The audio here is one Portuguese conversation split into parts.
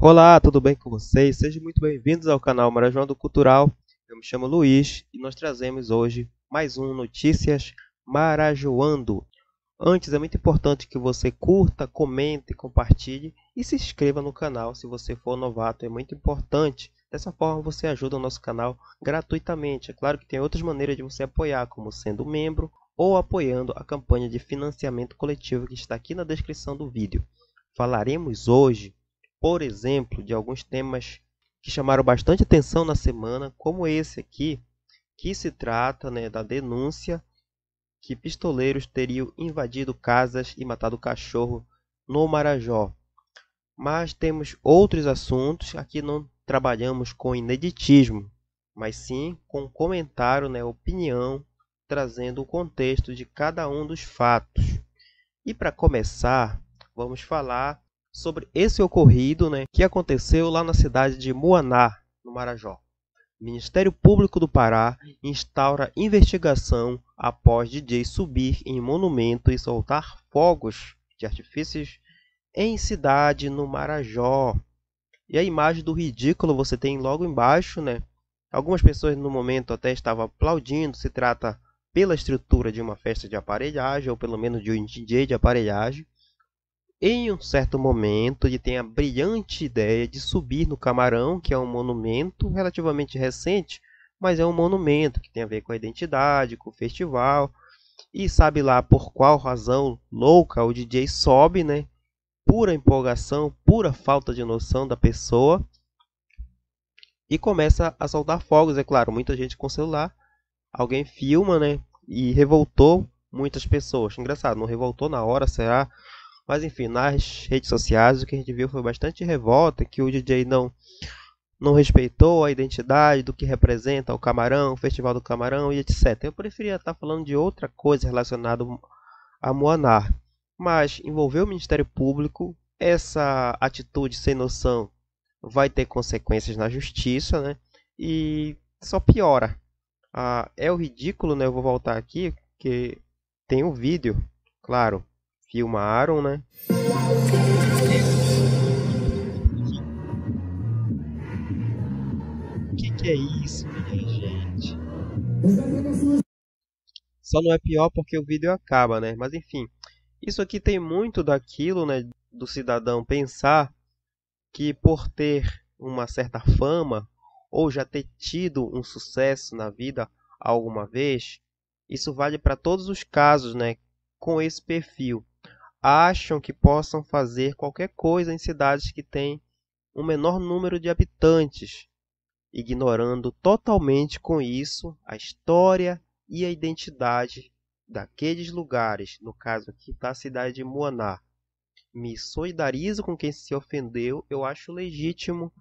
Olá, tudo bem com vocês? Sejam muito bem-vindos ao canal Marajoando Cultural. Eu me chamo Luiz e nós trazemos hoje mais um Notícias Marajoando. Antes, é muito importante que você curta, comente, compartilhe e se inscreva no canal se você for novato. É muito importante. Dessa forma, você ajuda o nosso canal gratuitamente. É claro que tem outras maneiras de você apoiar, como sendo membro ou apoiando a campanha de financiamento coletivo que está aqui na descrição do vídeo. Falaremos hoje, por exemplo, de alguns temas que chamaram bastante atenção na semana, como esse aqui, que se trata, da denúncia que pistoleiros teriam invadido casas e matado cachorro no Marajó. Mas temos outros assuntos, aqui não trabalhamos com ineditismo, mas sim com comentário, opinião, trazendo o contexto de cada um dos fatos. E para começar, vamos falar sobre esse ocorrido, que aconteceu lá na cidade de Muaná, no Marajó. O Ministério Público do Pará instaura investigação após DJ subir em monumento e soltar fogos de artifícios em cidade no Marajó. E a imagem do ridículo você tem logo embaixo, Algumas pessoas no momento até estavam aplaudindo, se trata pela estrutura de uma festa de aparelhagem, ou pelo menos de um DJ de aparelhagem. Em um certo momento, ele tem a brilhante ideia de subir no Camarão, que é um monumento relativamente recente, mas é um monumento que tem a ver com a identidade, com o festival. E sabe lá por qual razão louca o DJ sobe, pura empolgação, pura falta de noção da pessoa. E começa a soltar fogos, é claro, muita gente com celular. Alguém filma, e revoltou muitas pessoas. Engraçado, não revoltou na hora, será? Mas enfim, nas redes sociais o que a gente viu foi bastante revolta, que o DJ não respeitou a identidade do que representa o Camarão, o Festival do Camarão e etc. Eu preferia estar falando de outra coisa relacionada a Muaná. Mas envolveu o Ministério Público, essa atitude sem noção vai ter consequências na justiça, e só piora. É o ridículo, eu vou voltar aqui, que tem um vídeo, claro, filmaram, O que é isso, minha gente? Só não é pior porque o vídeo acaba, Mas enfim, isso aqui tem muito daquilo, do cidadão pensar que por ter uma certa fama ou já ter tido um sucesso na vida alguma vez, isso vale para todos os casos, com esse perfil. Acham que possam fazer qualquer coisa em cidades que têm um menor número de habitantes, ignorando totalmente com isso a história e a identidade daqueles lugares, no caso aqui da cidade de Muaná. Me solidarizo com quem se ofendeu, eu acho legítimo,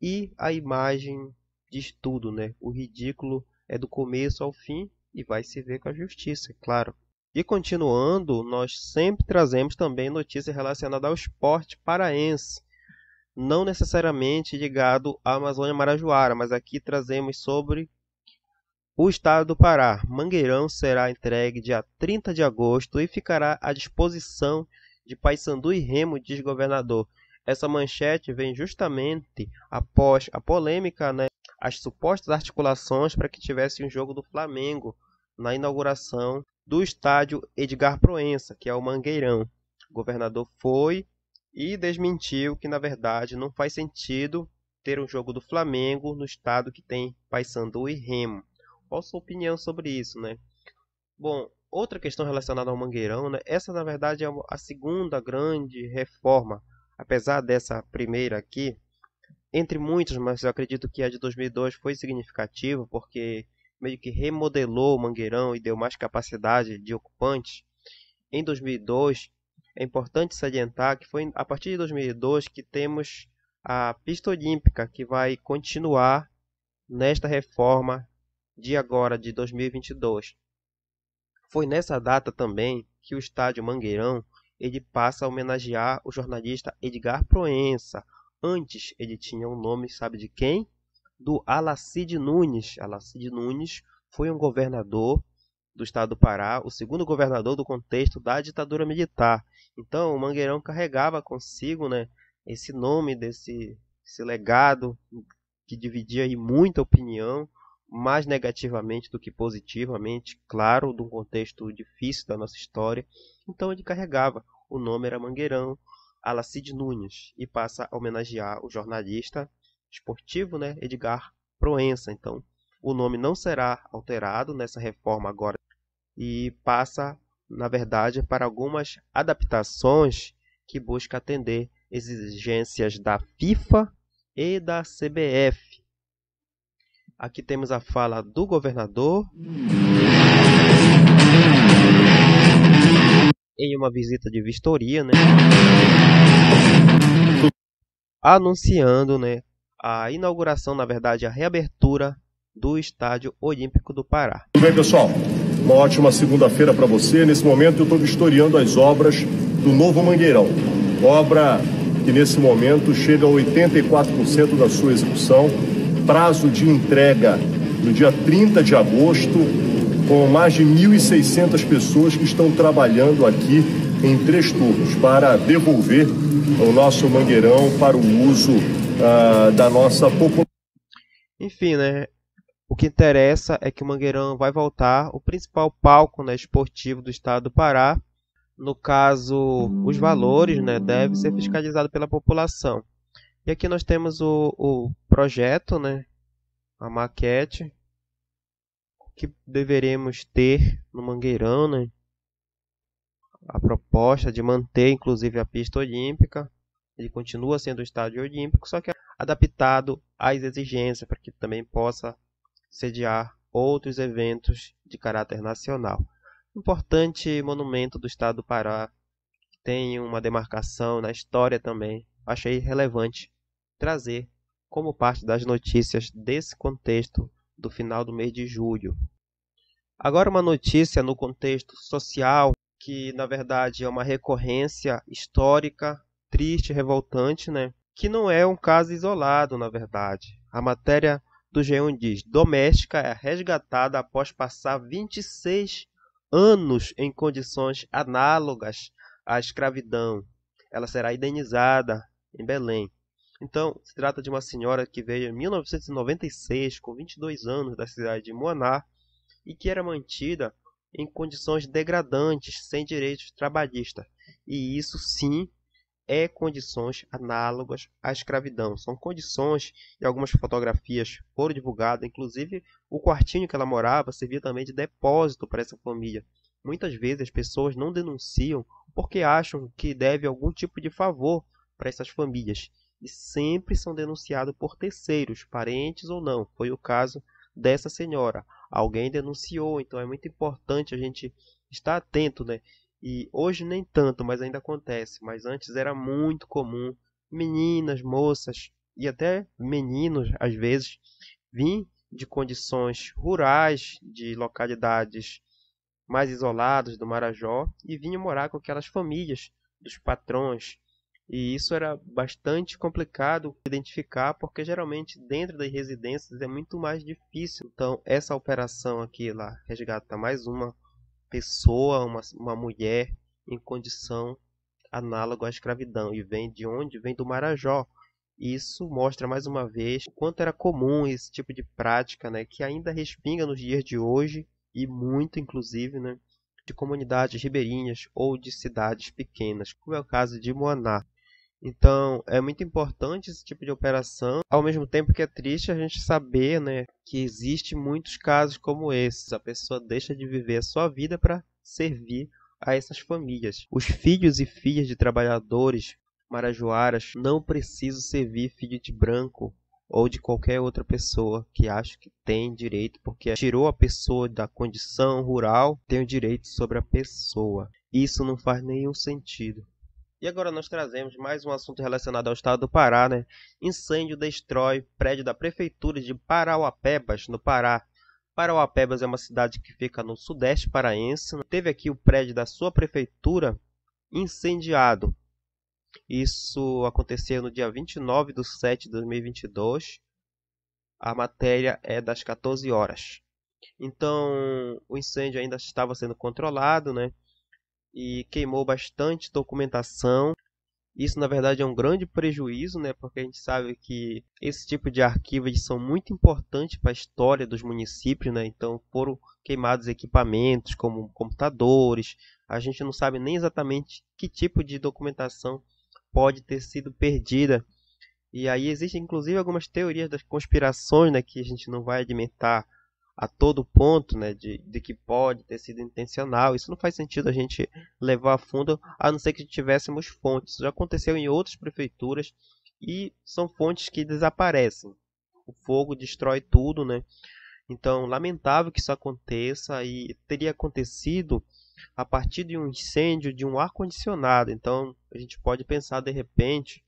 e a imagem diz tudo, O ridículo é do começo ao fim e vai se ver com a justiça, é claro. E continuando, nós sempre trazemos também notícias relacionadas ao esporte paraense, não necessariamente ligado à Amazônia Marajoara, mas aqui trazemos sobre o estado do Pará. Mangueirão será entregue dia 30 de agosto e ficará à disposição de Paysandu e Remo, diz governador. Essa manchete vem justamente após a polêmica, as supostas articulações para que tivesse um jogo do Flamengo na inauguração do estádio Edgar Proença, que é o Mangueirão. O governador foi e desmentiu que, na verdade, não faz sentido ter um jogo do Flamengo no estado que tem Paysandu e Remo. Qual a sua opinião sobre isso, Bom, outra questão relacionada ao Mangueirão, essa na verdade é a segunda grande reforma, apesar dessa primeira aqui, entre muitas, mas eu acredito que a de 2002 foi significativa, porque meio que remodelou o Mangueirão e deu mais capacidade de ocupantes. Em 2002, é importante salientar que foi a partir de 2002 que temos a pista olímpica, que vai continuar nesta reforma de agora, de 2022. Foi nessa data também que o estádio Mangueirão ele passa a homenagear o jornalista Edgar Proença. Antes ele tinha o nome, sabe de quem? Do Alacide Nunes. Alacide Nunes foi um governador do estado do Pará, o segundo governador do contexto da ditadura militar. Então o Mangueirão carregava consigo, esse nome esse legado que dividia aí muita opinião, mais negativamente do que positivamente, claro, de um contexto difícil da nossa história. Então ele carregava, o nome era Mangueirão, Alacide Nunes, e passa a homenagear o jornalista esportivo, né, Edgar Proença. Então o nome não será alterado nessa reforma agora e passa, na verdade, para algumas adaptações que busca atender exigências da FIFA e da CBF. Aqui temos a fala do governador em uma visita de vistoria, né, anunciando, né, a inauguração, na verdade, a reabertura do Estádio Olímpico do Pará. Tudo bem, pessoal? Uma ótima segunda-feira para você. Nesse momento eu estou vistoriando as obras do novo Mangueirão. Obra que nesse momento chega a 84% da sua execução. Prazo de entrega no dia 30 de agosto, com mais de 1.600 pessoas que estão trabalhando aqui em 3 turnos para devolver o nosso Mangueirão para o uso da nossa população. Enfim, né? O que interessa é que o Mangueirão vai voltar, o principal palco, né, esportivo do estado do Pará. No caso, os valores, né, devem ser fiscalizados pela população. E aqui nós temos o projeto, né, a maquete que deveremos ter no Mangueirão, né, a proposta de manter inclusive a pista olímpica. Ele continua sendo o estádio olímpico, só que é adaptado às exigências para que também possa sediar outros eventos de caráter nacional. Importante monumento do estado do Pará, tem uma demarcação na história também. Achei relevante trazer como parte das notícias desse contexto do final do mês de julho. Agora uma notícia no contexto social, que na verdade é uma recorrência histórica, triste, revoltante, né? Que não é um caso isolado, na verdade. A matéria do G1 diz: doméstica é resgatada após passar 26 anos em condições análogas à escravidão. Ela será indenizada em Belém. Então, se trata de uma senhora que veio em 1996, com 22 anos, da cidade de Moaná, e que era mantida em condições degradantes, sem direitos trabalhistas. E isso sim é condições análogas à escravidão. São condições, e algumas fotografias foram divulgadas, inclusive o quartinho que ela morava servia também de depósito para essa família. Muitas vezes as pessoas não denunciam porque acham que deve algum tipo de favor para essas famílias. E sempre são denunciados por terceiros, parentes ou não. Foi o caso dessa senhora. Alguém denunciou, então é muito importante a gente estar atento, né? E hoje nem tanto, mas ainda acontece. Mas antes era muito comum meninas, moças e até meninos, às vezes, vir de condições rurais, de localidades mais isoladas do Marajó, e vinham morar com aquelas famílias dos patrões. E isso era bastante complicado de identificar, porque geralmente dentro das residências é muito mais difícil. Então essa operação aqui, lá, resgata mais uma pessoa, uma mulher em condição análoga à escravidão. E vem de onde? Vem do Marajó. Isso mostra mais uma vez o quanto era comum esse tipo de prática, né, que ainda respinga nos dias de hoje, e muito inclusive, né, de comunidades ribeirinhas ou de cidades pequenas, como é o caso de Moaná. Então, é muito importante esse tipo de operação, ao mesmo tempo que é triste a gente saber, né, que existe muitos casos como esses. A pessoa deixa de viver a sua vida para servir a essas famílias. Os filhos e filhas de trabalhadores marajoaras não precisam servir filho de branco ou de qualquer outra pessoa que acha que tem direito, porque tirou a pessoa da condição rural, tem o direito sobre a pessoa. Isso não faz nenhum sentido. E agora nós trazemos mais um assunto relacionado ao estado do Pará, né? Incêndio destrói prédio da prefeitura de Parauapebas, no Pará. Parauapebas é uma cidade que fica no sudeste paraense. Teve aqui o prédio da sua prefeitura incendiado. Isso aconteceu no dia 29/7/2022. A matéria é das 14 horas. Então, o incêndio ainda estava sendo controlado, né? E queimou bastante documentação. Isso, na verdade, é um grande prejuízo, né? Porque a gente sabe que esse tipo de arquivos eles são muito importantes para a história dos municípios, né? Então, foram queimados equipamentos como computadores. A gente não sabe nem exatamente que tipo de documentação pode ter sido perdida. E aí existem, inclusive, algumas teorias das conspirações, né? Que a gente não vai alimentar a todo ponto, né, de que pode ter sido intencional. Isso não faz sentido a gente levar a fundo, a não ser que tivéssemos fontes. Isso já aconteceu em outras prefeituras e são fontes que desaparecem. O fogo destrói tudo, né? Então, lamentável que isso aconteça e teria acontecido a partir de um incêndio de um ar-condicionado. Então, a gente pode pensar de repente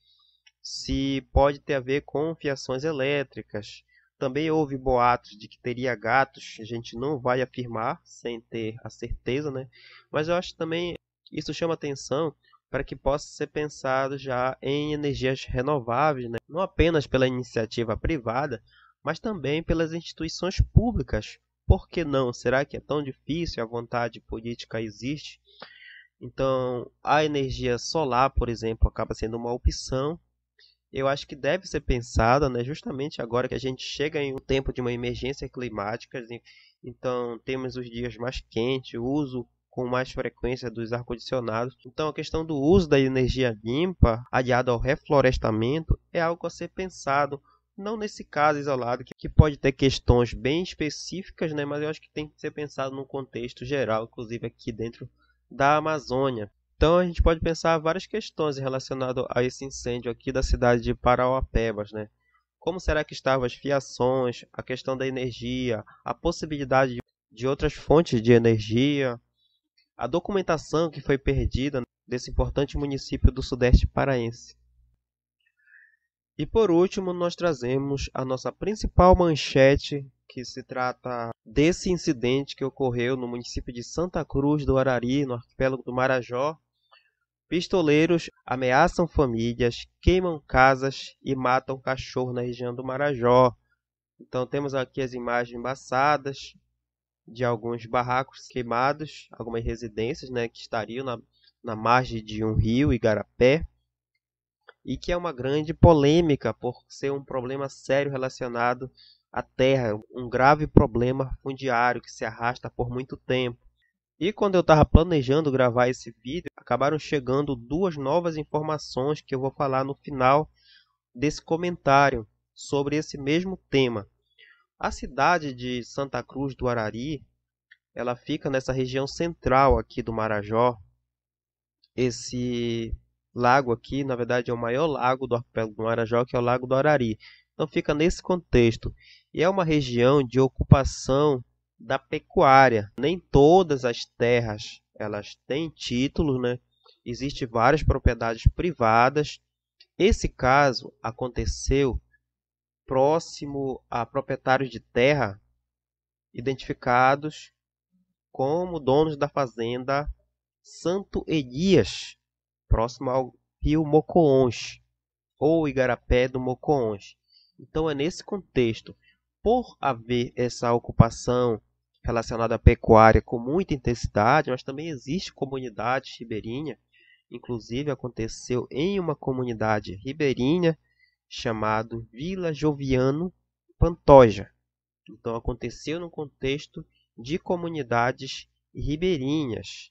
se pode ter a ver com fiações elétricas. Também houve boatos de que teria gatos, a gente não vai afirmar sem ter a certeza, né? Mas eu acho que também isso chama atenção para que possa ser pensado já em energias renováveis, né? Não apenas pela iniciativa privada, mas também pelas instituições públicas. Por que não? Será que é tão difícil? A vontade política existe? Então, a energia solar, por exemplo, acaba sendo uma opção. Eu acho que deve ser pensada, né, justamente agora que a gente chega em um tempo de uma emergência climática, então temos os dias mais quentes, o uso com mais frequência dos ar-condicionados. Então a questão do uso da energia limpa, aliado ao reflorestamento, é algo a ser pensado, não nesse caso isolado, que pode ter questões bem específicas, né, mas eu acho que tem que ser pensado num contexto geral, inclusive aqui dentro da Amazônia. Então a gente pode pensar várias questões relacionadas a esse incêndio aqui da cidade de Parauapebas, né? Como será que estavam as fiações, a questão da energia, a possibilidade de outras fontes de energia, a documentação que foi perdida desse importante município do Sudeste paraense. E por último, nós trazemos a nossa principal manchete, que se trata desse incidente que ocorreu no município de Santa Cruz do Arari, no arquipélago do Marajó. Pistoleiros ameaçam famílias, queimam casas e matam cachorro na região do Marajó. Então temos aqui as imagens embaçadas de alguns barracos queimados, algumas residências, né, que estariam na margem de um rio, Igarapé, e que é uma grande polêmica por ser um problema sério relacionado à terra, um grave problema fundiário que se arrasta por muito tempo. E quando eu estava planejando gravar esse vídeo, acabaram chegando duas novas informações que eu vou falar no final desse comentário sobre esse mesmo tema. A cidade de Santa Cruz do Arari, ela fica nessa região central aqui do Marajó. Esse lago aqui, na verdade, é o maior lago do arquipélago do Marajó, que é o Lago do Arari. Então fica nesse contexto. E é uma região de ocupação da pecuária. Nem todas as terras elas têm títulos, né? Existem várias propriedades privadas. Esse caso aconteceu próximo a proprietários de terra identificados como donos da fazenda Santo Elias, próximo ao rio Mocoonche, ou Igarapé do Mocoonche. Então é nesse contexto, por haver essa ocupação relacionada à pecuária com muita intensidade, mas também existe comunidade ribeirinha, inclusive aconteceu em uma comunidade ribeirinha chamado Vila Joviano Pantoja. Então aconteceu no contexto de comunidades ribeirinhas.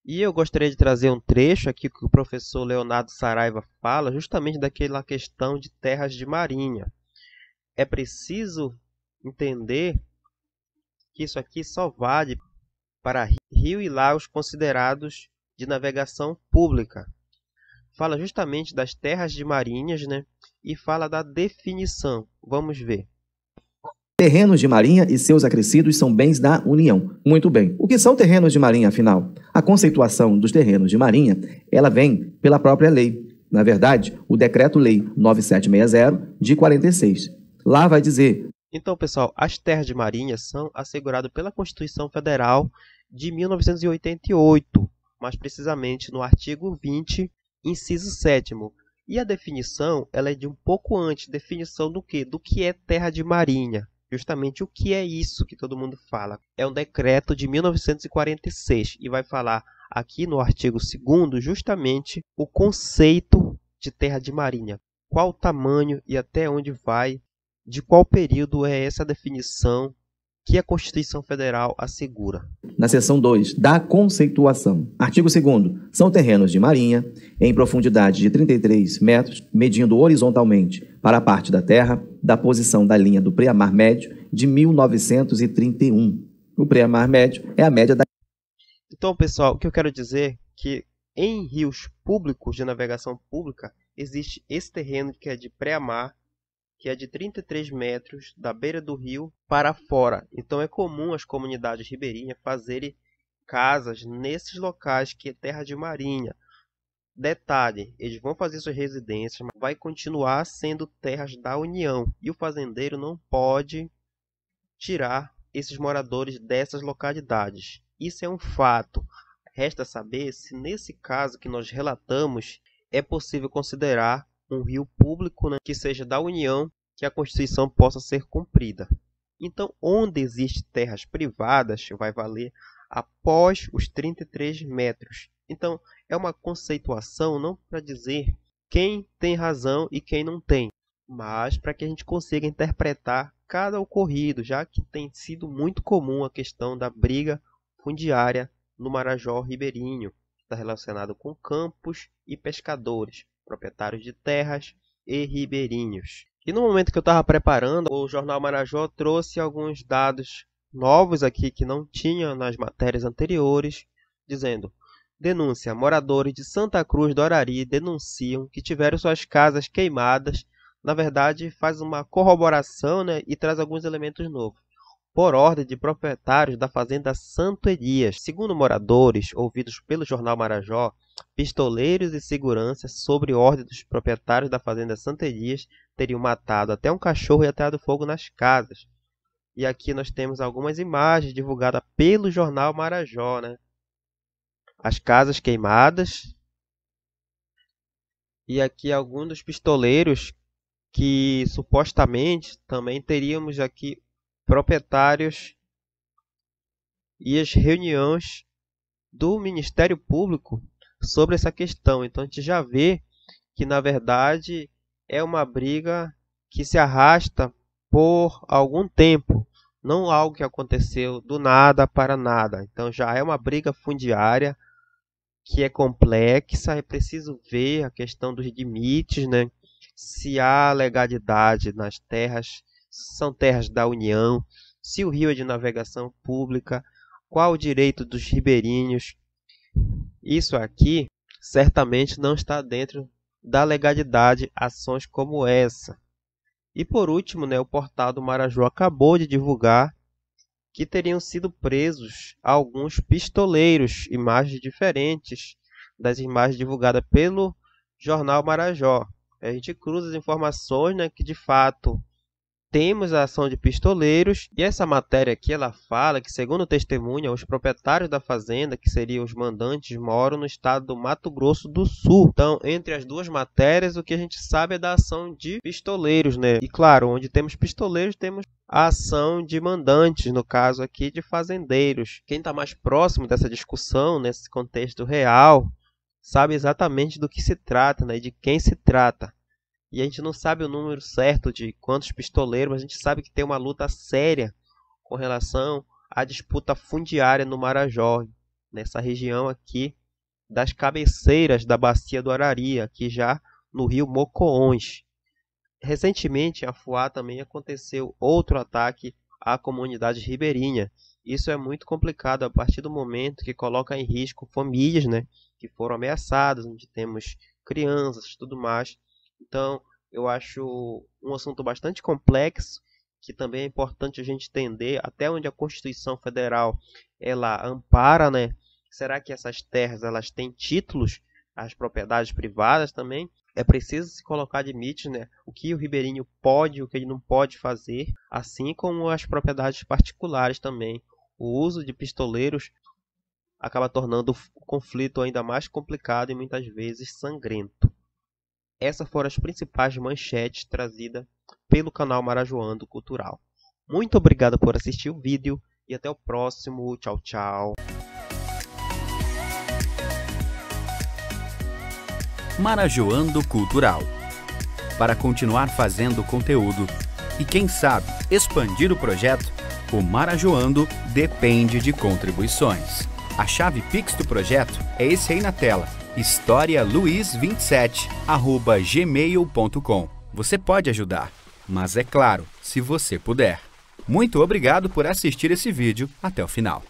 E eu gostaria de trazer um trecho aqui que o professor Leonardo Saraiva fala justamente daquela questão de terras de marinha. É preciso entender que isso aqui só vale para rio e lagos considerados de navegação pública. Fala justamente das terras de marinhas, né? E fala da definição. Vamos ver. Terrenos de marinha e seus acrescidos são bens da União. Muito bem. O que são terrenos de marinha, afinal? A conceituação dos terrenos de marinha, ela vem pela própria lei. Na verdade, o Decreto-Lei 9760, de 46. Lá vai dizer... Então, pessoal, as terras de marinha são asseguradas pela Constituição Federal de 1988, mais precisamente no artigo 20, inciso 7º. E a definição, ela é de um pouco antes, definição do quê? Do que é terra de marinha. Justamente o que é isso que todo mundo fala. É um decreto de 1946 e vai falar aqui no artigo 2º justamente o conceito de terra de marinha. Qual o tamanho e até onde vai, de qual período é essa definição que a Constituição Federal assegura. Na seção 2, da conceituação. Artigo 2º. São terrenos de marinha, em profundidade de 33 metros, medindo horizontalmente para a parte da terra, da posição da linha do pré-mar médio de 1931. O pré-mar médio é a média da... Então, pessoal, o que eu quero dizer é que em rios públicos de navegação pública, existe esse terreno que é de pré-mar, que é de 33 metros da beira do rio para fora. Então é comum as comunidades ribeirinhas fazerem casas nesses locais que é terra de marinha. Detalhe, eles vão fazer suas residências, mas vai continuar sendo terras da União. E o fazendeiro não pode tirar esses moradores dessas localidades. Isso é um fato. Resta saber se nesse caso que nós relatamos é possível considerar um rio público, né, que seja da União, que a Constituição possa ser cumprida. Então, onde existem terras privadas, vai valer após os 33 metros. Então, é uma conceituação não para dizer quem tem razão e quem não tem, mas para que a gente consiga interpretar cada ocorrido, já que tem sido muito comum a questão da briga fundiária no Marajó ribeirinho, que está relacionado com campos e pescadores, proprietários de terras e ribeirinhos. E no momento que eu estava preparando, o Jornal Marajó trouxe alguns dados novos aqui que não tinha nas matérias anteriores, dizendo: denúncia, moradores de Santa Cruz do Arari denunciam que tiveram suas casas queimadas. Na verdade, faz uma corroboração, né, e traz alguns elementos novos. Por ordem de proprietários da fazenda Santo Elias. Segundo moradores ouvidos pelo Jornal Marajó, pistoleiros e segurança, sob ordem dos proprietários da fazenda Santo Elias, teriam matado até um cachorro e ateado fogo nas casas. E aqui nós temos algumas imagens divulgadas pelo Jornal Marajó, né? As casas queimadas. E aqui alguns dos pistoleiros que supostamente também teríamos aqui proprietários e as reuniões do Ministério Público sobre essa questão. Então a gente já vê que na verdade é uma briga que se arrasta por algum tempo, não algo que aconteceu do nada para nada. Então já é uma briga fundiária que é complexa, é preciso ver a questão dos limites, né? Se há legalidade nas terras, são terras da União, se o rio é de navegação pública, qual o direito dos ribeirinhos. Isso aqui certamente não está dentro da legalidade ações como essa. E por último, né, o portal do Marajó acabou de divulgar que teriam sido presos alguns pistoleiros, imagens diferentes das imagens divulgadas pelo Jornal Marajó. A gente cruza as informações, né, que de fato temos a ação de pistoleiros, e essa matéria aqui ela fala que, segundo testemunha, os proprietários da fazenda, que seriam os mandantes, moram no estado do Mato Grosso do Sul. Então, entre as duas matérias, o que a gente sabe é da ação de pistoleiros, né? E claro, onde temos pistoleiros, temos a ação de mandantes, no caso aqui de fazendeiros. Quem está mais próximo dessa discussão, nesse contexto real, sabe exatamente do que se trata, né? E de quem se trata. E a gente não sabe o número certo de quantos pistoleiros, mas a gente sabe que tem uma luta séria com relação à disputa fundiária no Marajó, nessa região aqui das cabeceiras da Bacia do Arari, aqui já no rio Mocoões. Recentemente, em Afuá também aconteceu outro ataque à comunidade ribeirinha. Isso é muito complicado a partir do momento que coloca em risco famílias, né, que foram ameaçadas, onde temos crianças e tudo mais. Então, eu acho um assunto bastante complexo, que também é importante a gente entender até onde a Constituição Federal ela ampara, né? Será que essas terras elas têm títulos, as propriedades privadas também? É preciso se colocar limites, né? O que o ribeirinho pode e o que ele não pode fazer, assim como as propriedades particulares também. O uso de pistoleiros acaba tornando o conflito ainda mais complicado e muitas vezes sangrento. Essas foram as principais manchetes trazidas pelo canal Marajoando Cultural. Muito obrigado por assistir o vídeo e até o próximo. Tchau, tchau. Marajoando Cultural. Para continuar fazendo conteúdo e, quem sabe, expandir o projeto, o Marajoando depende de contribuições. A chave Pix do projeto é esse aí na tela, historialuiz27@gmail.com. Você pode ajudar, mas é claro, se você puder. Muito obrigado por assistir esse vídeo até o final.